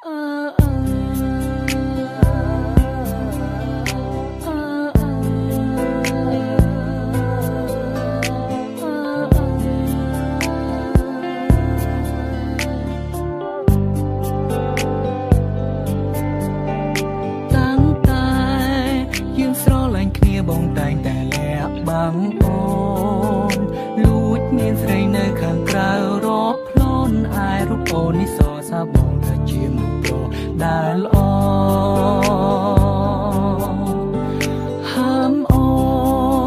បងតែងតែលាក់បាំងអូនលួចមានស្រីនៅខាងក្រៅរាប់ផ្លន់អាយរូបអូននេះសរសើរបងថាជាមនុស្សប្រដែលល្អហាមអូ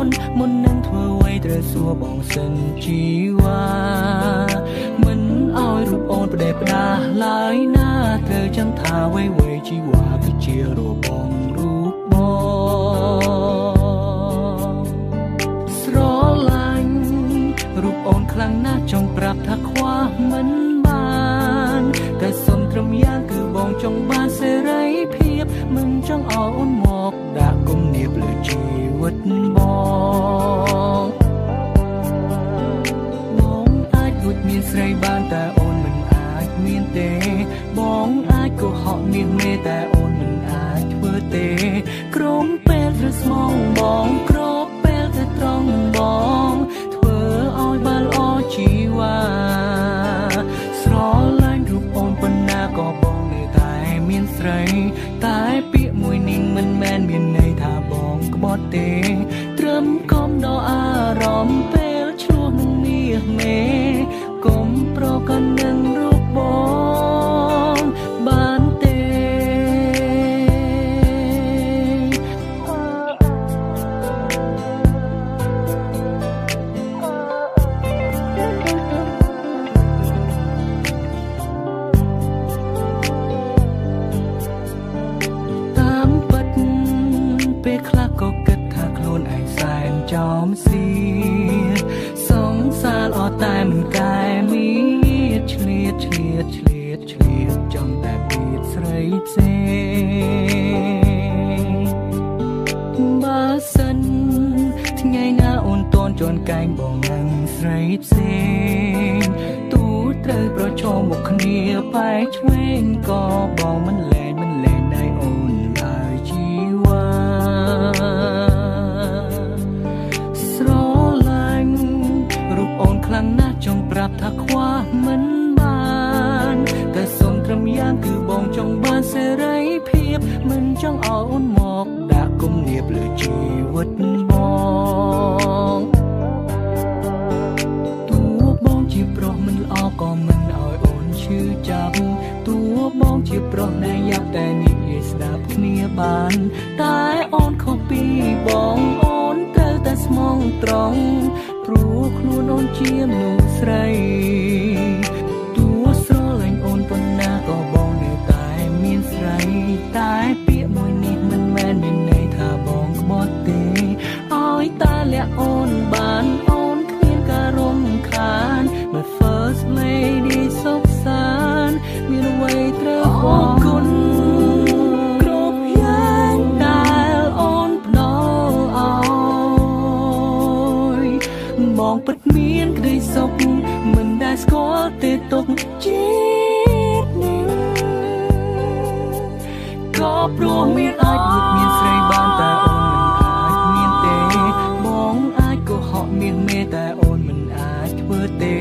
នមុននឹងធ្វើអ្វីត្រូវសួរបងសិនជីវ៉ាមិនឲ្យរូបអូនផ្ដេសផ្ដាសឡើយណាត្រូវចាំថាអ្វីៗជីវ៉ាគឺជារូបបងរូបរូបអូនខ្លាំងណាស់ចង់ប្រាប់ថាខ្វះមិនបានតែសុំត្រឹមយ៉ាងគឺបងចង់បានសេរីភាពមិនចង់ឲ្យអូនមកដាក់គំនាបលើជីវិតបងអាចលួចមានស្រីបានតែអូនមិនអាចមានទេបងអាចកុហកមាសមេតែអូនមិនអាចធ្វើទេក្រុមពេលឬស្មងបងគ្របពេលតែត្រង់បងឲ្យបានល្អជីវ៉ាស្រឡាញ់រូបអូនប៉ុណ្ណាក៏បងនៅតែមានស្រីតែពាក្យមួយនេះមិនមែនមានន័យថាបងក្បត់ទេត្រឹមកុំដល់អារម្មណ៍ពេលឆ្លោះនឹងមាសមេកុំប្រកាន់នឹងរូបបងបានទេจอมเสียสงสารอแต่มันกายมีเฉลียดจอมแต่ปีดใส่เจบาสันที่ไงหน้าอ่อนตอนจนกายบอกนังใส่เจตูเตยประชมบุกเนียไปช่วยก็บอกมันแลได้อ่อนลายชีวาครั้งหน้าจงปรับถ้าคว้ามันบานแต่ส่งตรำย่างคือบ่งจงบานเสรีเพียบมันจงเอาอุ่นหมอกดากุมเนียบเลยชีวิตបងตัวបងជាប្រុសមិនល្អក៏មិនឲ្យអូនឈឺចាប់ตัวបងជាប្រុសដែលយ៉ាប់តែនិយាយស្ដាប់គ្នាបានតែអូនខុសពីបងអូនត្រូវតែស្មងត្រង់ព្រោះខ្លួនអូនជាមនុស្សស្រីទួស្រឡាញ់អូនប៉ុណ្ណាក៏បងនៅតែមានស្រីតែពាក្យមួយនេះមិនមែនមានន័យថាបងក្បត់ទេឲ្យតែលាក់អូនបានអូនគ្មានការរំខាន My first lady សុខសាន្តមានអ្វីត្រូវអរគុណគ្រប់យ៉ាងដែលអូនផ្ដល់ឲ្យបងពិតមានក្តីសុខមិនដែលស្គាល់ទេទុកជាតិនេះក៏ព្រោះមានអាចលួចមានស្រីបានតែអូនមិនអាចមានទេបងអាចកុហកមាសមេតែអូនមិនអាចធ្វើទេ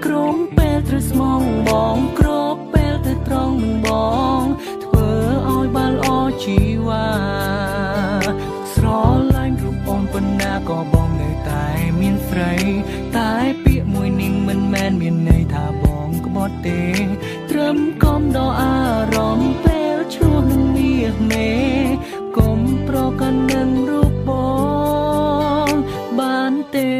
ក្រុមពេលត្រូវស្មងបងគ្របពេលតែត្រង់នឹងបងធ្វើឲ្យបានល្អជីវ៉ាស្រឡាញ់រូបអូនប៉ុណ្ណាក៏បងនៅតែមានស្រីតែពាក្យមួយនេះមិនមែនមានន័យថាបងក្បត់ទេត្រឹមកុំដល់អារម្មណ៍ពេលឆ្លោះនឹងមាសមេកុំប្រកាន់នឹងរូបបងបានទេ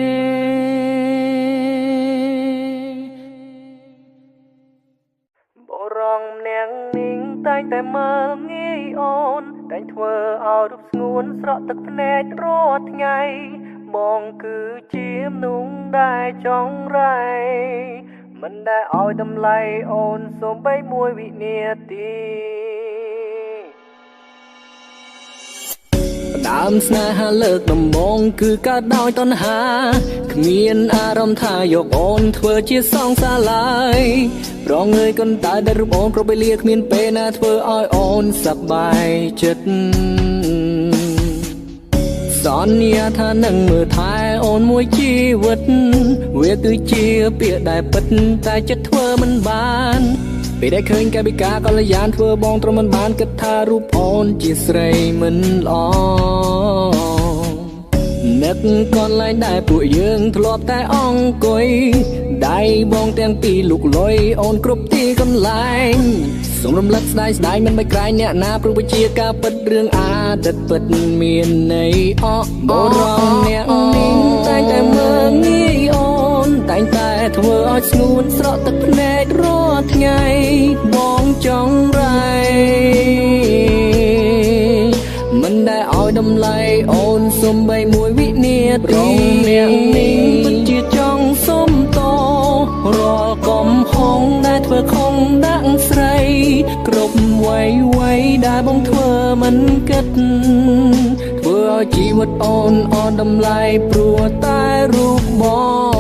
បរងម្នាក់នេះតែងតែមើលងាយអូនតែងធ្វើឲ្យរូបស្ងួនស្រក់ទឹកភ្នែករាល់ថ្ងៃបងគឺជាមនុស្សដែលចង់រៃមិនដែលឲ្យតម្លៃអូនសូម្បីមួយវិនាទី ដើមស្នេហាលើកដំបូងគឺកើតដោយតណ្ហាគ្មានអារម្មណ៍ថាយកអូនធ្វើជាសងសាឡើយប្រងើយកន្តើដែលរូបអូនគ្រប់វេលាគ្មានពេលណាធ្វើឲ្យអូនសប្បាយចិត្តសន្យាថានឹងមើលថែអូនមួយជីវិតវាគឺជាពាក្យដែលពិតតែចិត្តធ្វើមិនបានពេលដែលឃើញកាយវិការកល្យានធ្វើបងទ្រាំមិនបានគិតថារូបអូនជាស្រីមិនល្អនឹកកន្លែងដែលពួកយើងធ្លាប់តែអង្គុយដៃបងទាំងពីរលុកលុយអូនគ្រប់ទីកន្លែងសូមរំលឹកស្ដាយស្ដាយមិនបាច់ក្រែងអ្នកណាព្រោះវាជាការពិតរឿងអតីតពិតមានន័យអបរំអ្នកនេះតែងតែមើលងាយអូនតែងតែធ្វើឲ្យស្ងួនស្រក់ទឹកភ្នែករាល់ថ្ងៃបងចង់រៃមិនដែលឲ្យតម្លៃអូនសំបីមួយវិនាទីអ្នកនេះពិតជាចង់សុំតរាល់កំហុសដែលធ្វើខុសដាក់ស្រីគ្រប់វ័យដែលបងធ្វើមិនគិតធ្វើឲ្យជីវិតអូនអន់តម្លៃព្រោះតែរូបបង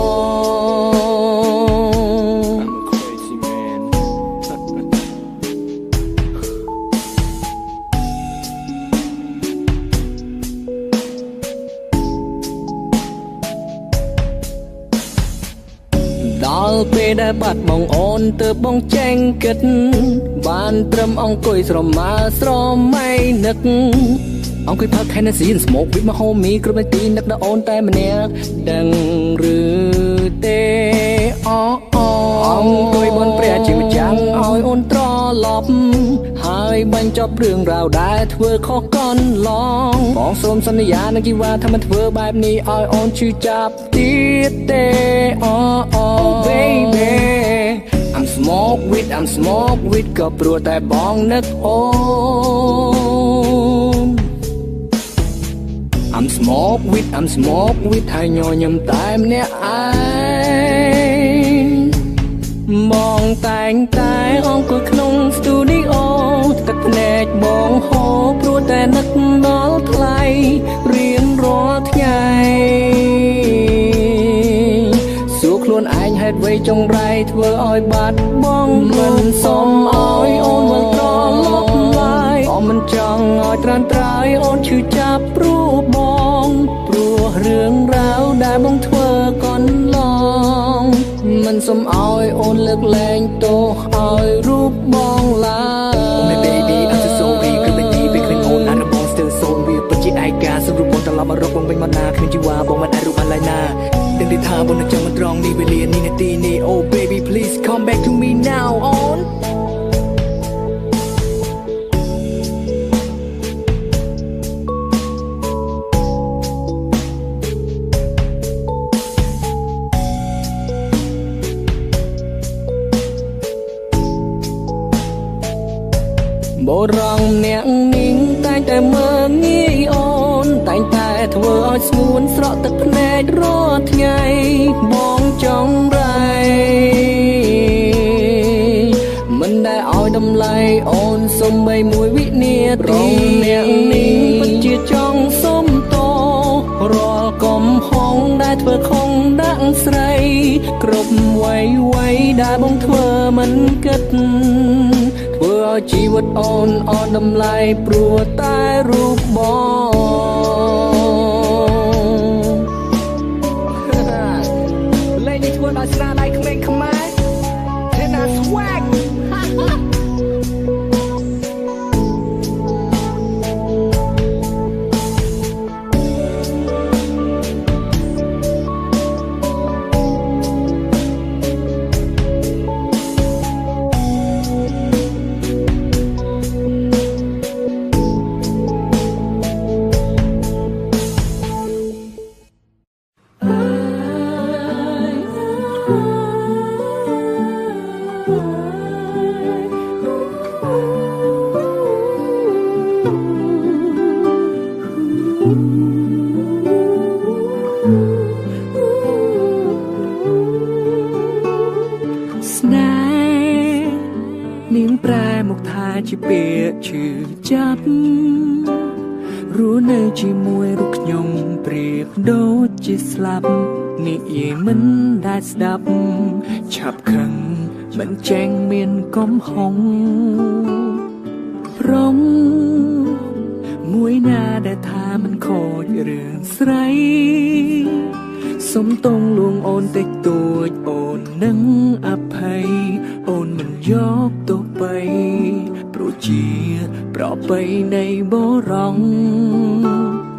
ដល់ពេលដែលបាត់បងអូនទើបបងចេញគិតបានត្រឹមអង្គុយស្រមើស្រមៃនឹកអង្គុយផឹក Hennessy and smoke with my homie គ្រប់នាទីនឹកដល់អូនតែម្នាក់ដឹងឬទេអង្គុយបនព្រះជាម្ចាំងឲ្យអូនត្រឡប់ហើយបញ្ចប់រឿងរ៉ាវដែលធ្វើខុសកន្លងបងសូមសន្យានឹងជីវ៉ាថាមិនធ្វើបែបនេះឲ្យអូនឈឺចាប់ទៀតទេ baby I'm smoke with ក៏ព្រោះតែបងនឹកអូន I'm smoke with ហើយញញឹមតែម្នាក់ឯងបងតែងតែអង្គុយក្នុងស្ទូឌីអូទឹកភ្នែកបងហូរព្រោះតែនឹកដល់ថ្លៃរៀងរាល់ថ្ងៃសួរខ្លួនឯងហេតុអ្វីចង្រៃធ្វើឲ្យបាត់បងមិនសុំឲ្យអូនវិលត្រឡប់ឡើយអូនមិនចង់ឲ្យត្រានត្រើយអូនឈឺចាប់ព្រោះបងព្រោះរឿងរ៉ាវដែលបងធ្វើកន្លងមិនសុំឲ្យអូនលើកលែងទោសឲ្យរូបបងឡើយ My baby I'm so sorry គឺមិនទីពេលគ្មានអូនណាស់បង still so weird ពិតជាឯកាសរុបបងត្រឡប់មករកបងវិញមកណាគ្មានជីវ៉ាបងមិនអាចរូបបានឡើយណាដឹងទេថាបងនឹងចាំមិនត្រង់នេះវេលានេះនាទីនេះ Oh baby please come back to me now onបរងអ្នកនាងតែងតែមើលងាយអូនតែងតែធ្វើឲ្យស្ងួនស្រក់ទឹកភ្នែករាល់ថ្ងៃបងចង់រៃមិនដែលឲ្យតម្លៃអូនសំបីមួយវិនាទីអ្នកនាងពិតជាចង់សុំតរាល់កំហុសដែលធ្វើខុសដាក់ស្រីគ្រប់វ័យដែលបងធ្វើមិនគិតធ្វើឲ្យជីវិតអូនអន់តម្លៃព្រោះតែរូបបងលេងនេះធ្វើដោយស្នាដៃក្មេងខ្មែរ Hena Swag ស្នេហ៍នាងប្រែមកថាជាពាក្យឈឺចាប់ รู้នៅជាមួយរូបខ្ញុំប្រៀបដូចជាស្លាប់និយាយមិនដែលស្ដាប់ឆាប់ខឹងមិនចេញមានកំហុងព្រមមួយណាដែលថាមិនខូចរឿងស្រីសុំតងលួងអូនតិចតួចអូននឹងអភ័យអូនមិនយកទៅបីព្រោះជាប្របីនៃបរង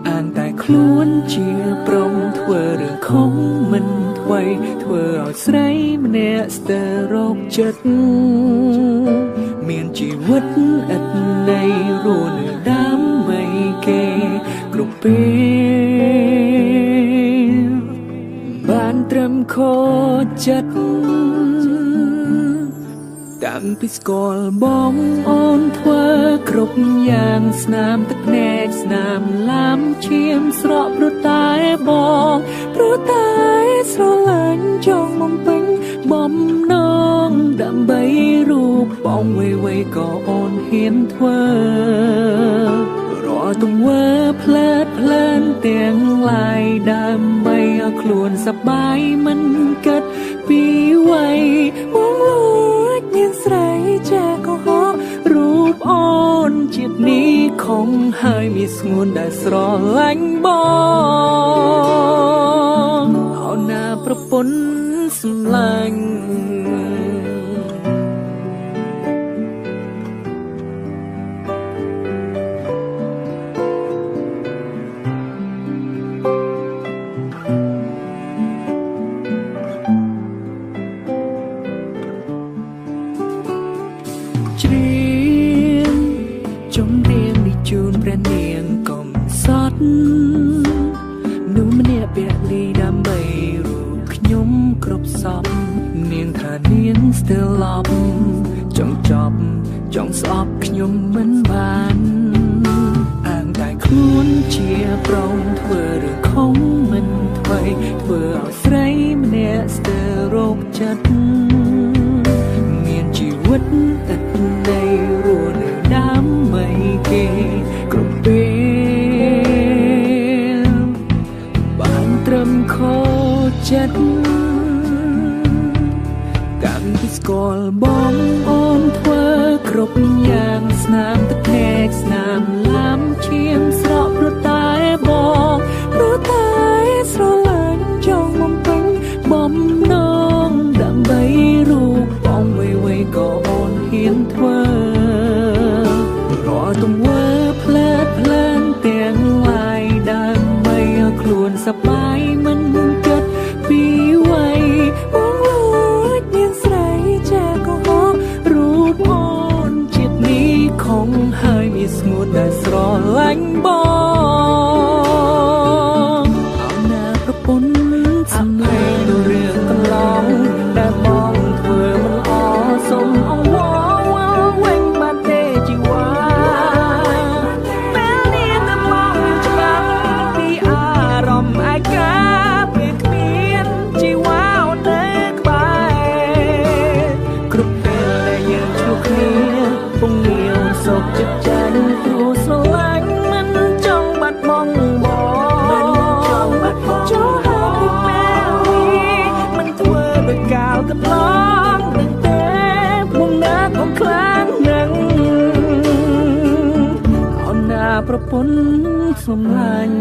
អានតែខ្លួនជាព្រមធ្វើរឿងខុសមិនថ្មីធ្វើឲ្យស្រីម្នាក់ស្ទើររោគចិត្តមានជីវិតឥតន័យរស់នៅដើម្បីគេគ្រប់ពេលបានត្រឹមខូចចិត្តតាំងពីស្គាល់បងអូនធ្វើគ្រប់យ៉ាងស្នាមទឹកភ្នែកស្នាមឡាំឈាមស្រក់ព្រោះតែបងព្រោះតែស្រឡាញ់ចង់បំពេញបំណងដើម្បីរូបបងវេវេក៏អូនហ៊ានធ្វើរាល់ទង្វើផ្លែតផ្លែនទាំងឡាយដើម្បីឲ្យខ្លួនសប្បាយមិនគិតពីវ័យបងលួចមានស្រីចាក៏ហោរូបអូនជាតិនេះខំហើយមានស្ងួនដែលស្រឡាញ់បងអូនណាប្រពន្ធសម្លាញ់ច្រៀងចំរៀងនេះជូនព្រះនាងកុំសត់នោះម្នាក់ពលីដើម្បីរូបខ្ញុំគ្រប់សពនាងថានាងស្ទើរឡប់ចង់ចប់ចង់ស្អប់ខ្ញុំមិនបានអាងតែខ្លួនជាប្រងធ្វើរឿងខំមិនថ្មីធ្វើឲ្យស្រីម្នាក់ស្ទើររោគចិត្តមានជីវិតឥតន័យរស់នៅដើម្បីគេគ្រប់ពេលបានត្រឹមខូចចិត្តតាំងពីស្គាល់បងអូនធ្វើគ្រប់យ៉ាងស្នាមទឹកភ្នែកស្នាមឡាំឈាមស្រក់ព្រោះតែបងព្រោះតែស្រឡាញ់ចង់បំពេញបំណងដើម្បីរូបបងវេវេក៏អូនហ៊ានធ្វើរាល់ទង្វើផ្លែតផ្លែនទាំងឡាយដើម្បីឲ្យខ្លួនសប្បាយមិនគិតពីវ័យបងលួចមានស្រីចាក៏ហោរូបអូនជាតិនេះខំហើយមានស្ងួនដែលស្រឡាញ់បងអូនណាប្រពន្ធសម្លេងរឿងកន្លងដែលបងធ្វើមិនអសុំអង្វរវិញបាត់ទេជីវ៉ាពេលនេះតែមកច្បាស់ពីអារម្មណ៍ឯកាពេលគ្មានជីវ៉ានៅក្បែរគ្រប់ពេលដែលយើងជួបគ្នាពងងាវសុខចិត្តចាញ់ព្រោះស្រឡាញ់មិនចង់បាត់បង់បងចង់ហើយពេលនេះមិនធ្វើដោយកាលកន្លងនឹងទេមុំណាកុំខ្លាំងនឹងអូនណាប្រពន្ធសម្លាញ់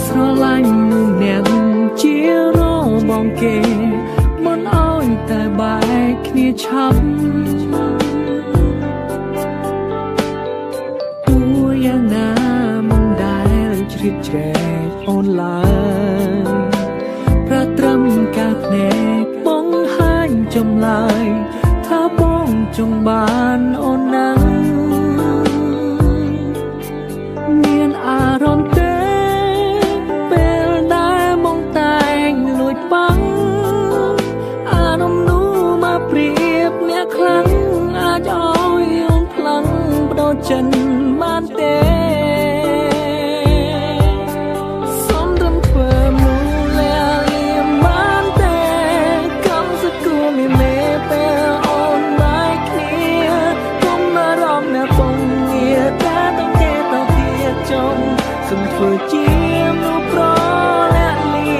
ស្រឡាញ់នឹងអ្នកជារបងគេមិនអោយតែបែកគ្នាឆាប់ បជ្រែកអូនឡើយប្រត្រឹមការភ្នែកបង្ហាញចម្លើយថាបងចង់បានអូនណាំងមានអារម្មណ៍ទេពេលដែលបងតែងលួចបាំងអារម្មណ៍នោះមកព្រៀបអ្នកខ្លាំងអាចឲ្យអូនផ្លាំងបដូរចិនបានទេសំរំធ្វើមូលាលៀមបានទេកំសគួរមានមេពេលអូនបែកគ្នាកុំមករំអ្នកបងងារតែต้องគេទៅទៀតចុងសុំធ្វើជាមនុស្សប្រលាក់លៀ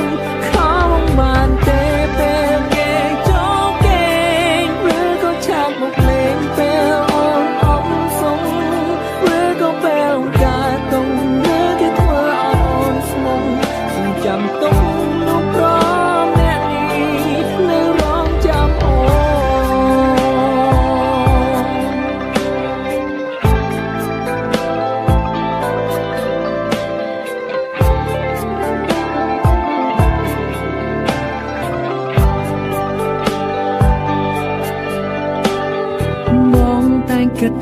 មខំបានទេពេលគេចូលគេឬក៏ឆាប់មកលេងពេលអូនអមសុំឬក៏ពេលការតុងឬគេធ្វើឲ្យអូនស្មុំសុំចាំទុំនោះប្រអ្នកនេះនៅរងចាំអូនបងតែងគិត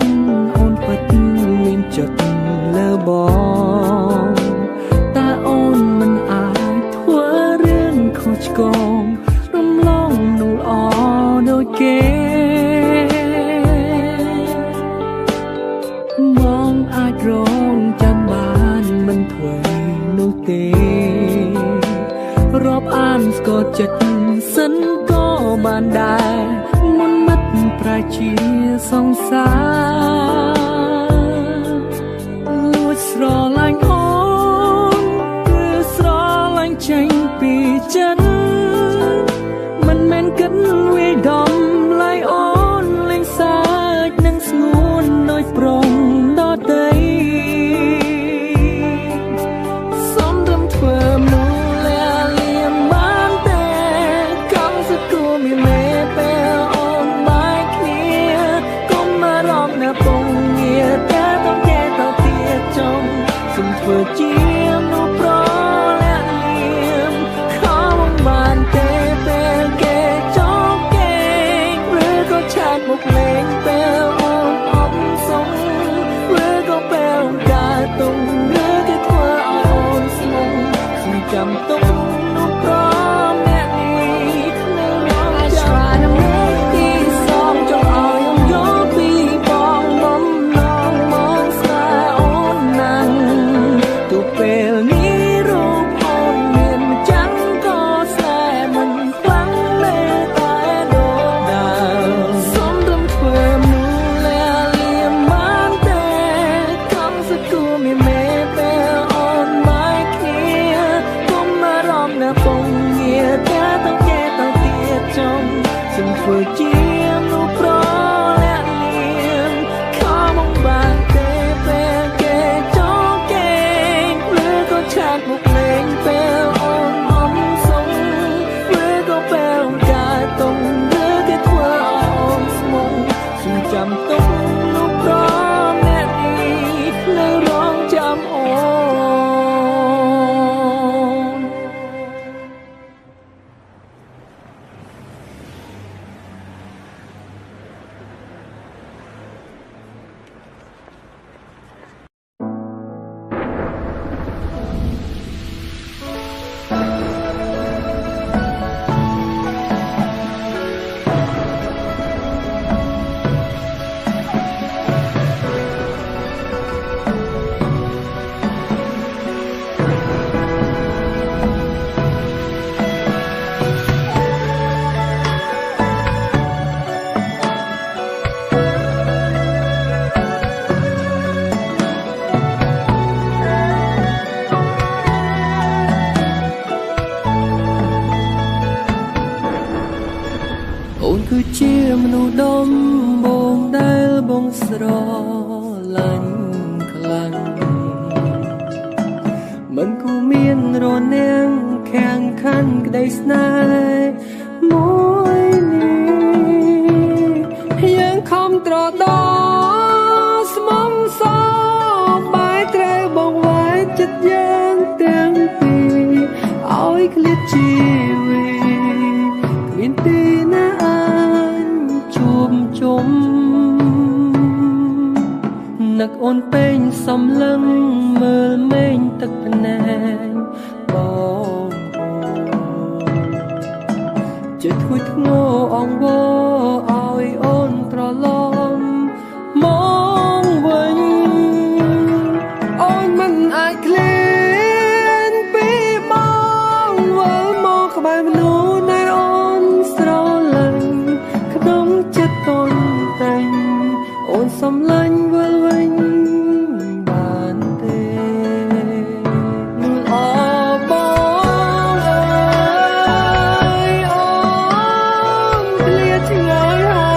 អូនពិតមានចិត្តលើបងតែអូនមិនអាចធ្វើរឿងខុសឆ្គងរំលងនោះល្អដូចគេបងអាចរងចាំបានមិនធ្វើនោះទេរាប់អានស្គាល់ចិត្តសិនក៏បានដែរមុនមិត្តប្រែជាសង្សារលួចស្រឡាញ់អូនគឺស្រឡាញ់ចេញពីចិត្តមិនមែនគិតវាយដំឡៃអូនលេងសើចនឹងស្ងួនដូចប្រងដតីសំរំធ្វើមូលាលៀមបានទេកំសគួរមានមេពេលអូនបែកគ្នាកុំមករំអ្នកបងងារតែต้องគេទៅទៀតចុងសុំធ្វើជាមនុស្សប្រលាក់លៀមខំបានទេពេលគេចូលគេឬក៏ឆាប់មកលេងពេលអូនអមសុំឬក៏ពេលការតុងឬគេធ្វើឲ្យអូនស្មុំសុំចាំទុំនោះប្រអ្នកនេះនៅរងចាំទីសំចង់ឲ្យអូនយកពីបងបំណងមកស្នេហ៍អូនណាំងទូពេលនេះរូបអូនមានម្ចាំងក៏ស្នេហ៍មិនខ្លាំងមេតែដូចដើមសំរំធ្វើមូលាលៀមបានទេកំសគួរមានមេពេលអូនបែកគ្នាកុំមករំអ្នកបងងារតែต้องគេទៅទៀតចុងសុំធ្វើជាមនុស្សប្រលាក់លៀមខំបានទេពេលគេចូលគេឬក៏ឆាប់មកលេងពេលអូនអមសុំឬក៏ពេលការតុងឬគេធ្វើឲ្យអូនស្មុំសុំចាំទុំនោះប្រអ្នកនេះនៅរងចាំអូន អូនគឺជាមនុស្សដំបងដែលបងស្រឡាញ់ខ្លាំងមិនគួរមានរនាំងខាងខាន់ក្តីស្នេហ៍មួយនេះយើងខំត្រដោស្មុំសបាយត្រូវបងវាយចិត្តយើង នពេញសំឡឹងមើលមេឃទឹកភ្នែកបងជាធួយធ្ងរអង្វរឲ្យអូនប្រឡំមកវិញអូនមិនអាចឃ្លានពីបងវិលមកក្បែរមនុស្សដែលអូនស្រឡាញ់ក្នុងចិត្តអូនតែងអូនសំឡាញ់វិលវិញបានទេនួនអបងអើយអូនឃ្លាតឆ្ងាយហើ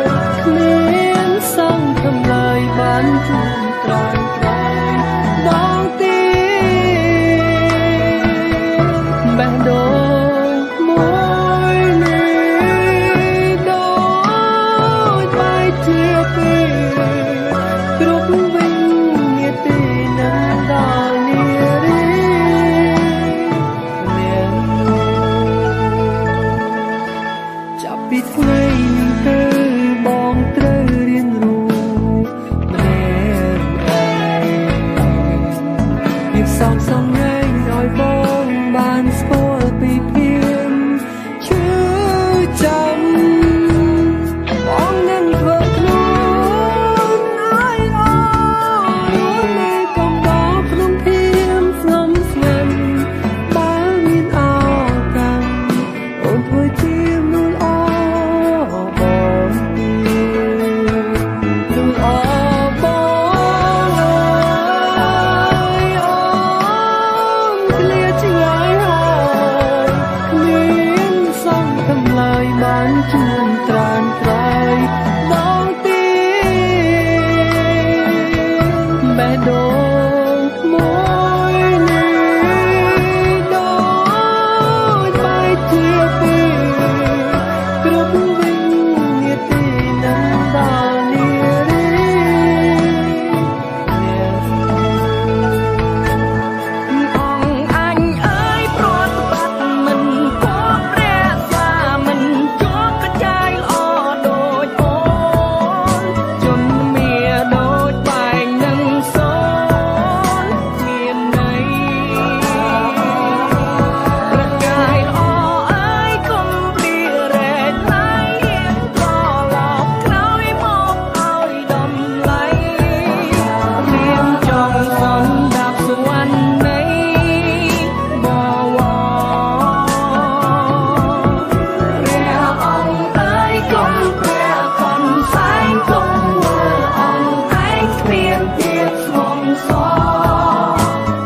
យគ្មានសង្ឃឹមឡើយបានជួបត្រង់ត្រង់បងទីបេះដូងមួយនេះដូចបែកជាពីរគ្រប់វិញនាទីនឹងដល់នារីនាងចាប់ពីថ្ងៃនេះទៅបងត្រូវរៀនรู้ម្នាក់ឯងភាពសោកសង្រេងឲ្យបងបានស្គាល់ពីភាពឈឺចាំបងនឹងធ្វើខ្លួនឲ្យអូននៅកំដរក្នុងភាពស្ងំស្ងាត់បើមានឱកាសអូនធ្វើជាមនុស្សល្អបងទីមនុស្សល្អបងអើយអូនឃ្លាតឆ្ងាយហើយគ្មានសង្ឃឹមឡើយបានជួបត្រានត្រៃបងទីបេះដូងមួយនេះដូចបែកជាពីរគ្រប់វិញនាទីនឹងដល់នារីអង្គអញអើយប្រត់បាត់មិនគប់ព្រះសាមិនជាប់កញ្ចាយល្អដូចអូនជំនាដូចបែងនឹងសូនមានន័យប្រកាយល្អអើយកុំព្រារែកឡើយហ៊ានត្រឡប់ក្រោយមកឲ្យតម្លៃរៀមចង់សំដាប់សវណ្ណនៃបវរព្រះអង្គអើយកុំព្រះខំសែងកុំមើលអង្គឯងគ្មានភាពស្ងំស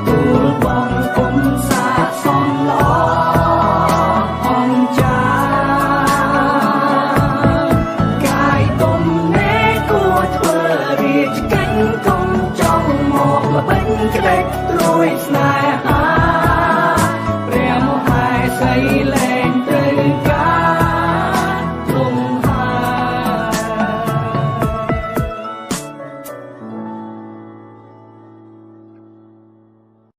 ទូលបងគុំសាសំល្អអង្គចាកាយទុំនេគួរធ្វើរាជកិច្ចកុំចង់មកល្បិញក្ដេចត្រួយស្នេ